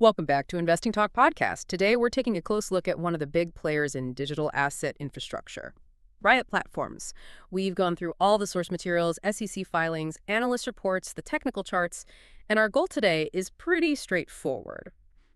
Welcome back to Investing Talk Podcast. Today, we're taking a close look at one of the big players in digital asset infrastructure, Riot Platforms. We've gone through all the source materials, SEC filings, analyst reports, the technical charts, and our goal today is pretty straightforward.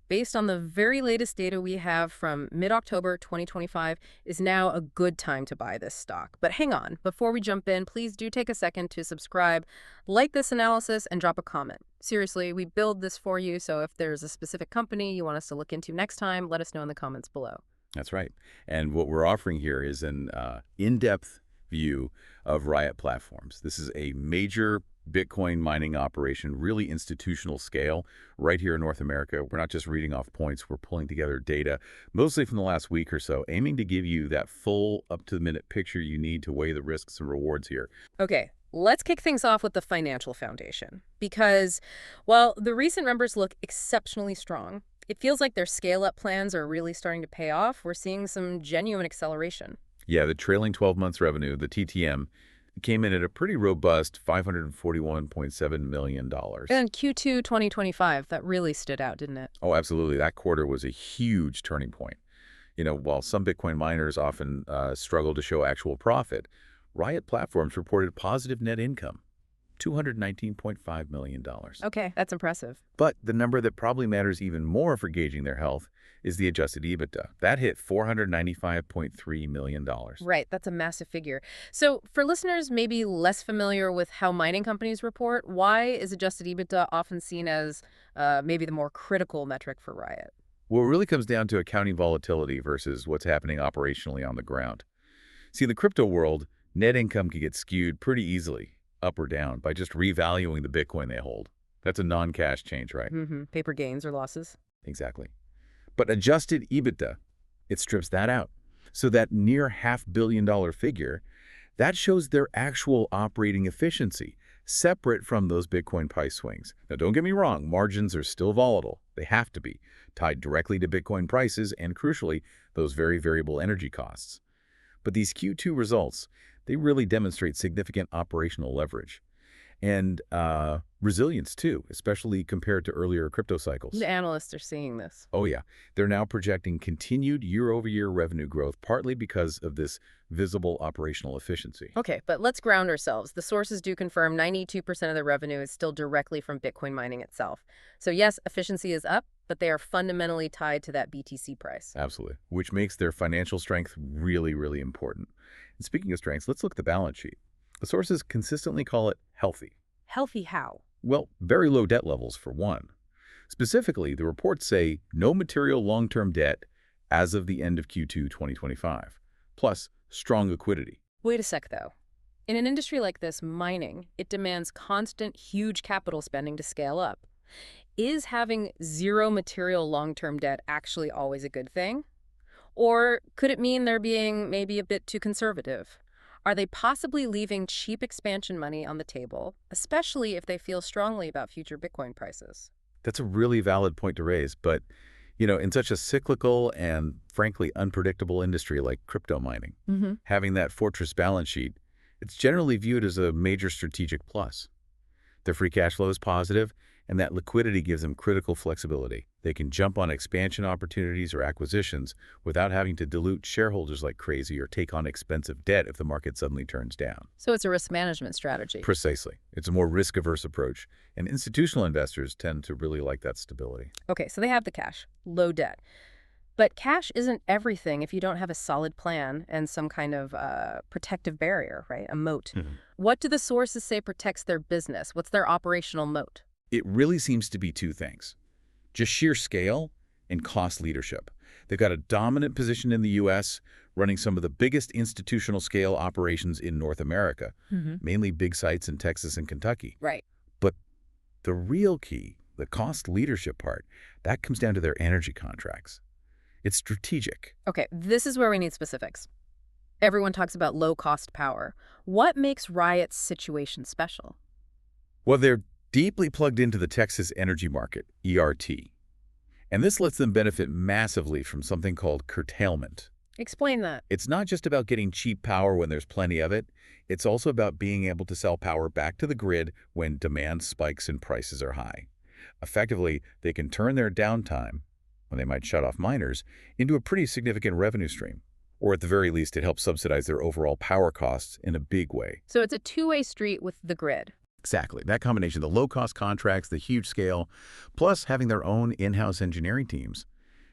Based on the very latest data we have from mid-October 2025, is now a good time to buy this stock. But hang on, before we jump in, please do take a second to subscribe, like this analysis, and drop a comment. Seriously, we build this for you, so if there's a specific company you want us to look into next time, let us know in the comments below. That's right. And what we're offering here is an in-depth view of Riot Platforms. This is a major Bitcoin mining operation, really institutional scale, right here in North America. We're not just reading off points, we're pulling together data, mostly from the last week or so, aiming to give you that full up-to-the-minute picture you need to weigh the risks and rewards here. Okay, let's kick things off with the financial foundation. Because, while the recent numbers look exceptionally strong, it feels like their scale-up plans are really starting to pay off. We're seeing some genuine acceleration. Yeah, the trailing 12 months revenue, the TTM, came in at a pretty robust $541.7 million. And Q2 2025, that really stood out, didn't it? Oh, absolutely. That quarter was a huge turning point. You know, while some Bitcoin miners often struggle to show actual profit, Riot Platforms reported positive net income, $219.5 million. Okay, that's impressive. But the number that probably matters even more for gauging their health is the adjusted EBITDA. That hit $495.3 million. Right, that's a massive figure. So for listeners maybe less familiar with how mining companies report, why is adjusted EBITDA often seen as maybe the more critical metric for Riot? Well, it really comes down to accounting volatility versus what's happening operationally on the ground. See, in the crypto world, net income can get skewed pretty easily, up or down, by just revaluing the Bitcoin they hold. That's a non-cash change, right? Paper gains or losses. Exactly. But adjusted EBITDA, it strips that out. So that near $500 million figure, that shows their actual operating efficiency, separate from those Bitcoin price swings. Now, don't get me wrong, margins are still volatile. They have to be, tied directly to Bitcoin prices and, crucially, those very variable energy costs. But these Q2 results, they really demonstrate significant operational leverage and resilience too, especially compared to earlier crypto cycles. The analysts are seeing this. Oh yeah, they're now projecting continued year-over-year revenue growth, partly because of this visible operational efficiency. Okay, but let's ground ourselves. The sources do confirm 92% of the revenue is still directly from Bitcoin mining itself. So yes, efficiency is up, but they are fundamentally tied to that BTC price. Absolutely, which makes their financial strength really, really important. And speaking of strengths, let's look at the balance sheet. The sources consistently call it healthy. Healthy how? Well, very low debt levels, for one. Specifically, the reports say no material long-term debt as of the end of Q2 2025, plus strong liquidity. Wait a sec, though. In an industry like this, mining, it demands constant, huge capital spending to scale up. Is having zero material long-term debt actually always a good thing? Or could it mean they're being maybe a bit too conservative? Are they possibly leaving cheap expansion money on the table, especially if they feel strongly about future Bitcoin prices? That's a really valid point to raise, but, you know, in such a cyclical and, frankly, unpredictable industry like crypto mining, having that fortress balance sheet, it's generally viewed as a major strategic plus. Their free cash flow is positive, and that liquidity gives them critical flexibility. They can jump on expansion opportunities or acquisitions without having to dilute shareholders like crazy or take on expensive debt if the market suddenly turns down. So it's a risk management strategy. Precisely. It's a more risk-averse approach, and institutional investors tend to really like that stability. Okay, so they have the cash, low debt. But cash isn't everything if you don't have a solid plan and some kind of protective barrier, right? A moat. What do the sources say protects their business? What's their operational moat? It really seems to be two things. Just sheer scale and cost leadership. They've got a dominant position in the U.S., running some of the biggest institutional scale operations in North America, mainly big sites in Texas and Kentucky. Right. But the real key, the cost leadership part, that comes down to their energy contracts. It's strategic. Okay, this is where we need specifics. Everyone talks about low-cost power. What makes Riot's situation special? Well, they're deeply plugged into the Texas energy market, ERT. And this lets them benefit massively from something called curtailment. Explain that. It's not just about getting cheap power when there's plenty of it. It's also about being able to sell power back to the grid when demand spikes and prices are high. Effectively, they can turn their downtime, when they might shut off miners, into a pretty significant revenue stream. Or at the very least, it helps subsidize their overall power costs in a big way. So it's a two-way street with the grid. Exactly. That combination, the low-cost contracts, the huge scale, plus having their own in-house engineering teams,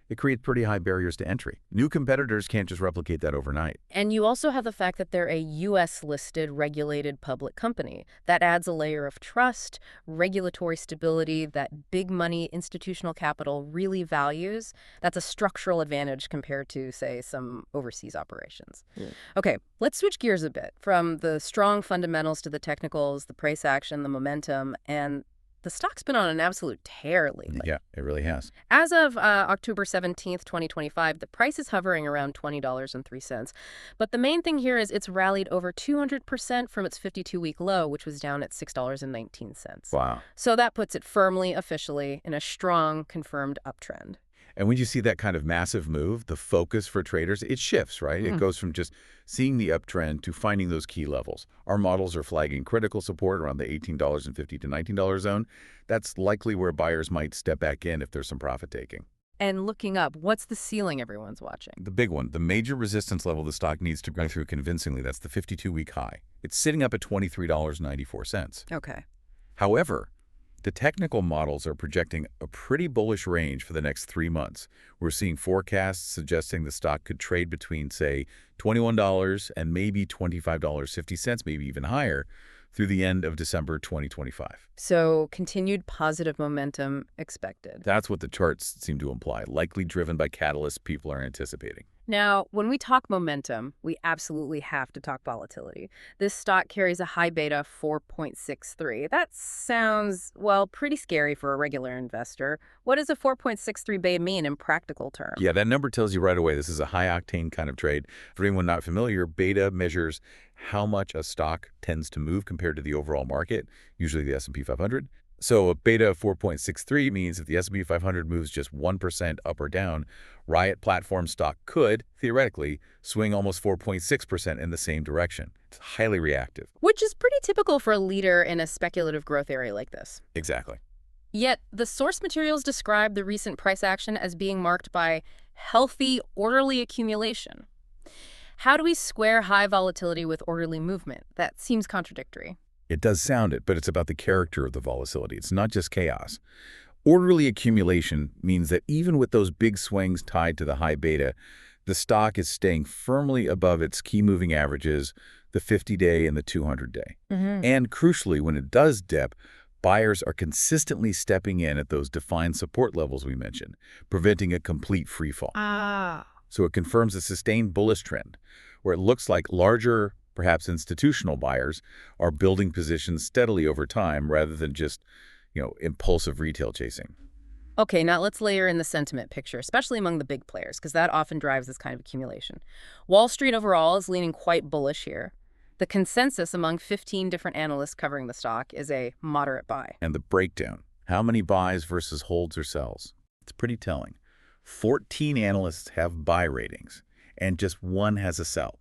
it creates pretty high barriers to entry. New competitors can't just replicate that overnight. And you also have the fact that they're a U.S.-listed, regulated public company. That adds a layer of trust, regulatory stability that big money institutional capital really values. That's a structural advantage compared to, say, some overseas operations. Yeah. Okay, let's switch gears a bit from the strong fundamentals to the technicals, the price action, the momentum, and the stock's been on an absolute tear lately. Yeah, it really has. As of October 17th, 2025, the price is hovering around $20.03. But the main thing here is it's rallied over 200% from its 52-week low, which was down at $6.19. Wow. So that puts it firmly, officially, in a strong, confirmed uptrend. And when you see that kind of massive move, the focus for traders, it shifts, right? It goes from just seeing the uptrend to finding those key levels. Our models are flagging critical support around the $18.50 to $19 zone. That's likely where buyers might step back in if there's some profit taking. And looking up, what's the ceiling everyone's watching? The big one, the major resistance level the stock needs to go through convincingly, that's the 52-week high. It's sitting up at $23.94. Okay. However, the technical models are projecting a pretty bullish range for the next 3 months. We're seeing forecasts suggesting the stock could trade between, say, $21 and maybe $25.50, maybe even higher, through the end of December 2025. So continued positive momentum expected. That's what the charts seem to imply, likely driven by catalysts people are anticipating. Now, when we talk momentum, we absolutely have to talk volatility. This stock carries a high beta 4.63. That sounds, well, pretty scary for a regular investor. What does a 4.63 beta mean in practical terms? Yeah, that number tells you right away this is a high-octane kind of trade. For anyone not familiar, beta measures how much a stock tends to move compared to the overall market, usually the S&P 500. So a beta of 4.63 means if the S&P 500 moves just 1% up or down, Riot platform stock could, theoretically, swing almost 4.6% in the same direction. It's highly reactive. Which is pretty typical for a leader in a speculative growth area like this. Exactly. Yet, the source materials describe the recent price action as being marked by healthy, orderly accumulation. How do we square high volatility with orderly movement? That seems contradictory. It does sound it, but it's about the character of the volatility. It's not just chaos. Orderly accumulation means that even with those big swings tied to the high beta, the stock is staying firmly above its key moving averages, the 50-day and the 200-day. And crucially, when it does dip, buyers are consistently stepping in at those defined support levels we mentioned, preventing a complete freefall. So it confirms a sustained bullish trend, where it looks like larger, perhaps institutional buyers are building positions steadily over time rather than just, impulsive retail chasing. Okay, now let's layer in the sentiment picture, especially among the big players, because that often drives this kind of accumulation. Wall Street overall is leaning quite bullish here. The consensus among 15 different analysts covering the stock is a moderate buy. And the breakdown, how many buys versus holds or sells? It's pretty telling. 14 analysts have buy ratings, and just one has a sell.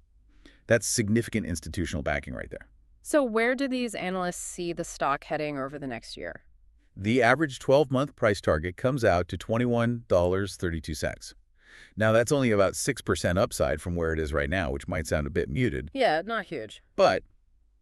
That's significant institutional backing right there. So where do these analysts see the stock heading over the next year? The average 12-month price target comes out to $21.32. Now, that's only about 6% upside from where it is right now, which might sound a bit muted. Yeah, not huge. But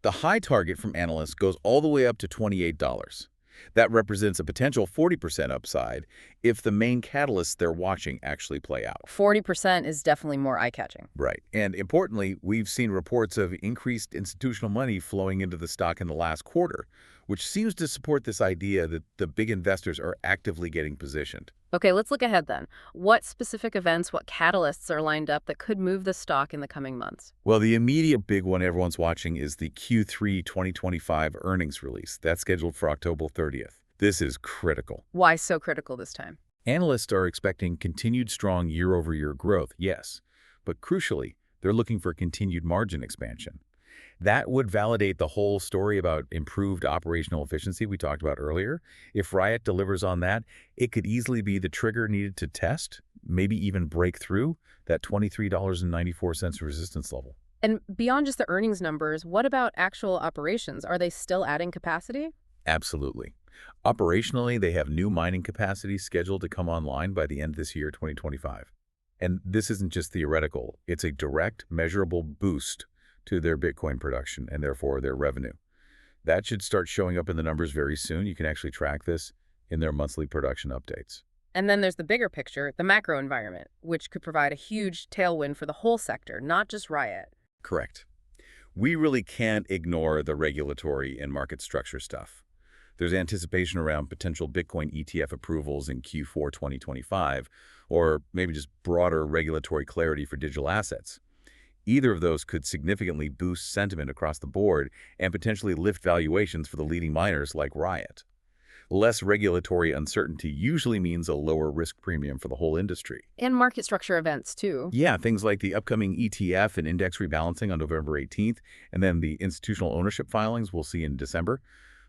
the high target from analysts goes all the way up to $28. That represents a potential 40% upside if the main catalysts they're watching actually play out. 40% is definitely more eye-catching. Right. And importantly, we've seen reports of increased institutional money flowing into the stock in the last quarter, which seems to support this idea that the big investors are actively getting positioned. Okay, let's look ahead then. What specific events, what catalysts are lined up that could move the stock in the coming months? Well, the immediate big one everyone's watching is the Q3 2025 earnings release. That's scheduled for October 30th. This is critical. Why so critical this time? Analysts are expecting continued strong year-over-year growth, yes, but crucially, they're looking for continued margin expansion. That would validate the whole story about improved operational efficiency we talked about earlier. If Riot delivers on that, it could easily be the trigger needed to test, maybe even break through, that $23.94 resistance level. And beyond just the earnings numbers, what about actual operations? Are they still adding capacity? Absolutely. Operationally, they have new mining capacity scheduled to come online by the end of this year, 2025. And this isn't just theoretical. It's a direct, measurable boost to their Bitcoin production and therefore their revenue. That should start showing up in the numbers very soon. You can actually track this in their monthly production updates. And then there's the bigger picture, the macro environment, which could provide a huge tailwind for the whole sector, not just Riot. Correct. We really can't ignore the regulatory and market structure stuff. There's anticipation around potential Bitcoin ETF approvals in Q4 2025, or maybe just broader regulatory clarity for digital assets. Either of those could significantly boost sentiment across the board and potentially lift valuations for the leading miners like Riot. Less regulatory uncertainty usually means a lower risk premium for the whole industry. And market structure events, too. Yeah, things like the upcoming ETF and index rebalancing on November 18th, and then the institutional ownership filings we'll see in December.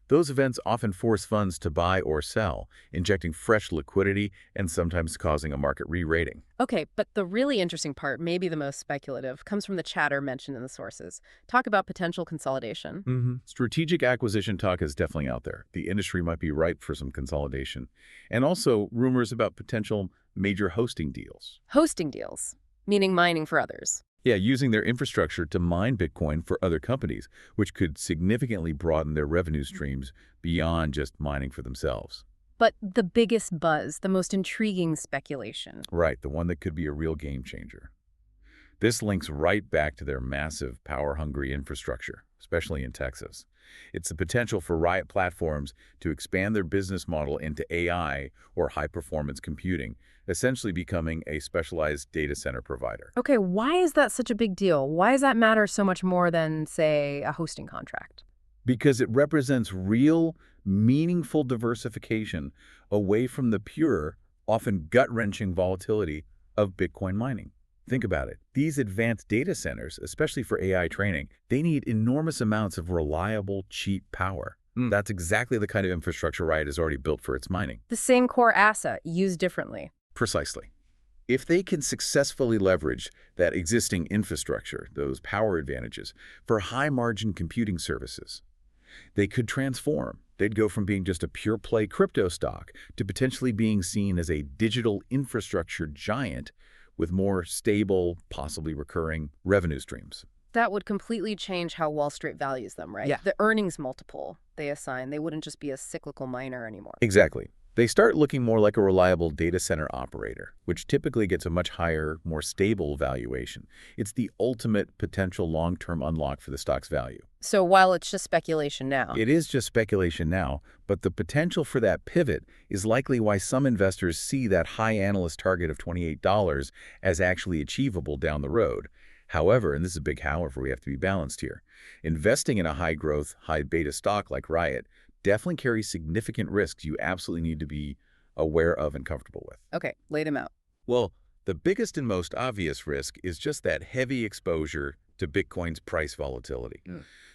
Those events often force funds to buy or sell, injecting fresh liquidity and sometimes causing a market re-rating. Okay, but the really interesting part, maybe the most speculative, comes from the chatter mentioned in the sources. Talk about potential consolidation. Strategic acquisition talk is definitely out there. The industry might be ripe for some consolidation. And also rumors about potential major hosting deals. Hosting deals, meaning mining for others. Yeah, using their infrastructure to mine Bitcoin for other companies, which could significantly broaden their revenue streams beyond just mining for themselves. But the biggest buzz, the most intriguing speculation. Right, the one that could be a real game changer. This links right back to their massive power-hungry infrastructure, especially in Texas. It's the potential for Riot platforms to expand their business model into AI or high-performance computing, essentially becoming a specialized data center provider. Okay, why is that such a big deal? Why does that matter so much more than, say, a hosting contract? Because it represents real, meaningful diversification away from the pure, often gut-wrenching volatility of Bitcoin mining. Think about it. These advanced data centers, especially for AI training, they need enormous amounts of reliable, cheap power. That's exactly the kind of infrastructure Riot has already built for its mining. The same core asset, used differently. Precisely. If they can successfully leverage that existing infrastructure, those power advantages, for high-margin computing services, they could transform. They'd go from being just a pure-play crypto stock to potentially being seen as a digital infrastructure giant with more stable, possibly recurring revenue streams. That would completely change how Wall Street values them, right? Yeah. The earnings multiple they assign, they wouldn't just be a cyclical miner anymore. Exactly. They start looking more like a reliable data center operator, which typically gets a much higher, more stable valuation. It's the ultimate potential long-term unlock for the stock's value. So while it's just speculation now, It is just speculation now, but the potential for that pivot is likely why some investors see that high analyst target of $28 as actually achievable down the road. However, and this is a big however, we have to be balanced here, investing in a high-growth, high-beta stock like Riot definitely carries significant risks you absolutely need to be aware of and comfortable with. okay, lay them out. Well, the biggest and most obvious risk is just that heavy exposure to Bitcoin's price volatility.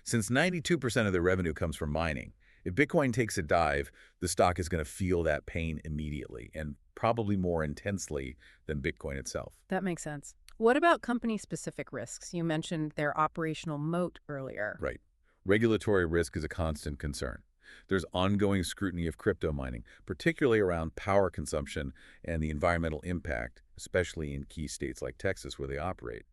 Since 92% of the revenue comes from mining, if Bitcoin takes a dive, the stock is going to feel that pain immediately and probably more intensely than Bitcoin itself. That makes sense. What about company-specific risks? You mentioned their operational moat earlier. Right. Regulatory risk is a constant concern. There's ongoing scrutiny of crypto mining, particularly around power consumption and the environmental impact, especially in key states like Texas where they operate.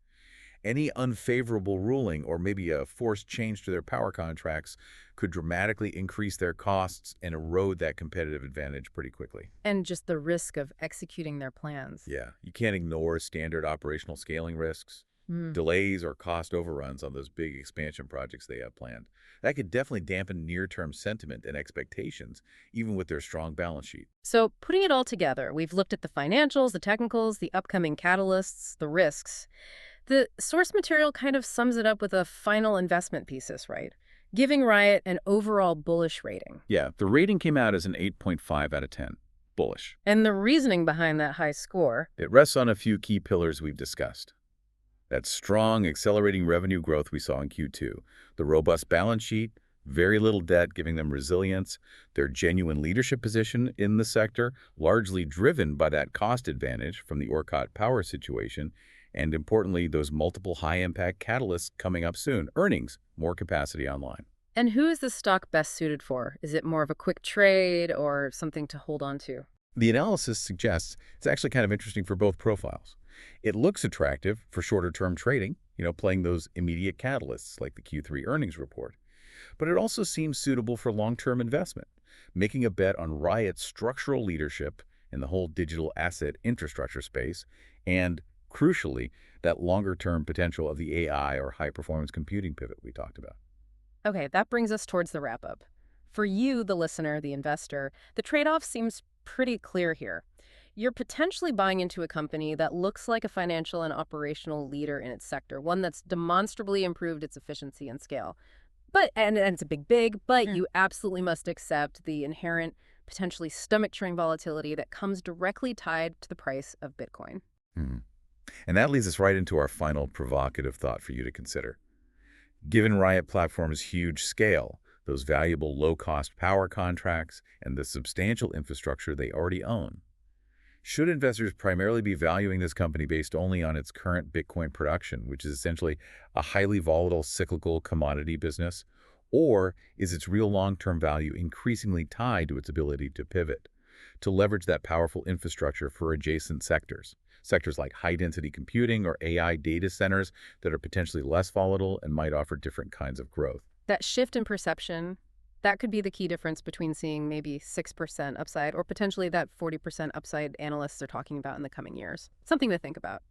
Any unfavorable ruling or maybe a forced change to their power contracts could dramatically increase their costs and erode that competitive advantage pretty quickly. And just the risk of executing their plans. Yeah, you can't ignore standard operational scaling risks, delays or cost overruns on those big expansion projects they have planned. That could definitely dampen near-term sentiment and expectations, even with their strong balance sheet. So putting it all together, we've looked at the financials, the technicals, the upcoming catalysts, the risks. The source material kind of sums it up with a final investment thesis, right? Giving Riot an overall bullish rating. Yeah, the rating came out as an 8.5 out of 10. Bullish. And the reasoning behind that high score. It rests on a few key pillars we've discussed. That strong, accelerating revenue growth we saw in Q2, the robust balance sheet, very little debt giving them resilience, their genuine leadership position in the sector, largely driven by that cost advantage from the ERCOT power situation, and importantly, those multiple high-impact catalysts coming up soon, earnings, more capacity online. And who is this stock best suited for? Is it more of a quick trade or something to hold on to? The analysis suggests it's actually kind of interesting for both profiles. It looks attractive for shorter-term trading, playing those immediate catalysts like the Q3 earnings report. But it also seems suitable for long-term investment, making a bet on Riot's structural leadership in the whole digital asset infrastructure space, and, crucially, that longer-term potential of the AI or high-performance computing pivot we talked about. Okay, that brings us towards the wrap-up. For you, the listener, the investor, the trade-off seems pretty clear here. You're potentially buying into a company that looks like a financial and operational leader in its sector, one that's demonstrably improved its efficiency and scale. And it's a big, but you absolutely must accept the inherent, potentially stomach-churning volatility that comes directly tied to the price of Bitcoin. Hmm. And that leads us right into our final provocative thought for you to consider. Given Riot Platform's huge scale, those valuable low-cost power contracts, and the substantial infrastructure they already own, should investors primarily be valuing this company based only on its current Bitcoin production, which is essentially a highly volatile cyclical commodity business, or is its real long-term value increasingly tied to its ability to pivot, to leverage that powerful infrastructure for adjacent sectors? Sectors like high-density computing or AI data centers that are potentially less volatile and might offer different kinds of growth. That shift in perception, that could be the key difference between seeing maybe 6% upside or potentially that 40% upside analysts are talking about in the coming years. Something to think about.